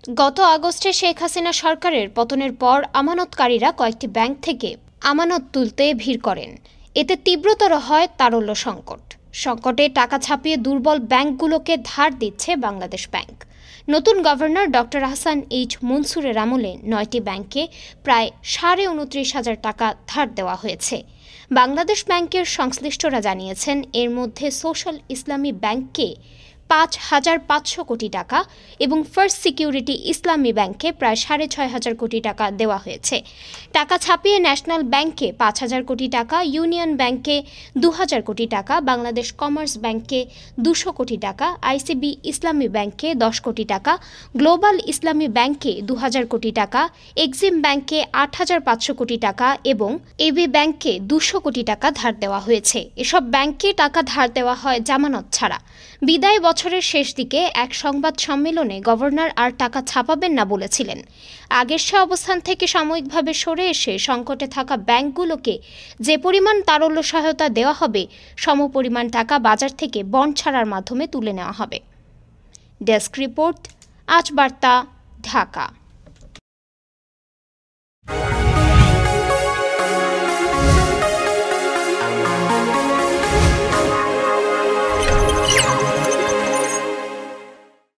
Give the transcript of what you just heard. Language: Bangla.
গত আগস্টে শেখ হাসিনা সরকারের পতনের পর আমানতকারীরা কয়েকটি ব্যাংক থেকে আমানত তুলতে ভিড় করেন। এতে তীব্রতর হয় তারল্য সংকট। সংকটে টাকা ছাপিয়ে দুর্বল ব্যাংকগুলোকে ধার দিচ্ছে বাংলাদেশ ব্যাংক। নতুন গভর্নর ডক্টর আহসান এইচ মনসুরের আমলে ৯টি ব্যাংকে প্রায় ২৯,৫০০ টাকা ধার দেওয়া হয়েছে। বাংলাদেশ ব্যাংকের সংশ্লিষ্টরা জানিয়েছেন, এর মধ্যে সোশ্যাল ইসলামী ব্যাংককে ৫,৫০০ কোটি টাকা এবং ফার্স্ট সিকিউরিটি ইসলামী ব্যাংকে প্রায় ৬,৫০০ কোটি টাকা দেওয়া হয়েছে। টাকা ছাপিয়ে ন্যাশনাল ব্যাংকে ৫,০০০ কোটি টাকা, ইউনিয়ন ব্যাংকে ২,০০০ কোটি টাকা, বাংলাদেশ কমার্স ব্যাংকে ২০০ কোটি টাকা, আইসিবি ইসলামী ব্যাংকে ১০ কোটি টাকা, গ্লোবাল ইসলামী ব্যাংকে ২,০০০ কোটি টাকা, এক্সিম ব্যাংকে ৮,৫০০ কোটি টাকা এবং এবি ব্যাংকে ২০০ কোটি টাকা ধার দেওয়া হয়েছে। এসব ব্যাংকে টাকা ধার দেওয়া হয় জামানত ছাড়া। বিদায় বছরের শেষ দিকে এক সংবাদ সম্মেলনে গভর্নর আর টাকা ছাপাবেন না বলেছিলেন। আগের সে অবস্থান থেকে সাময়িকভাবে সরে এসে সংকটে থাকা ব্যাংকগুলোকে যে পরিমাণ তারল্য সহায়তা দেওয়া হবে, সমপরিমাণ টাকা বাজার থেকে বন্ড ছাড়ার মাধ্যমে তুলে নেওয়া হবে। ডেস্ক রিপোর্ট, আজ বার্তা, ঢাকা।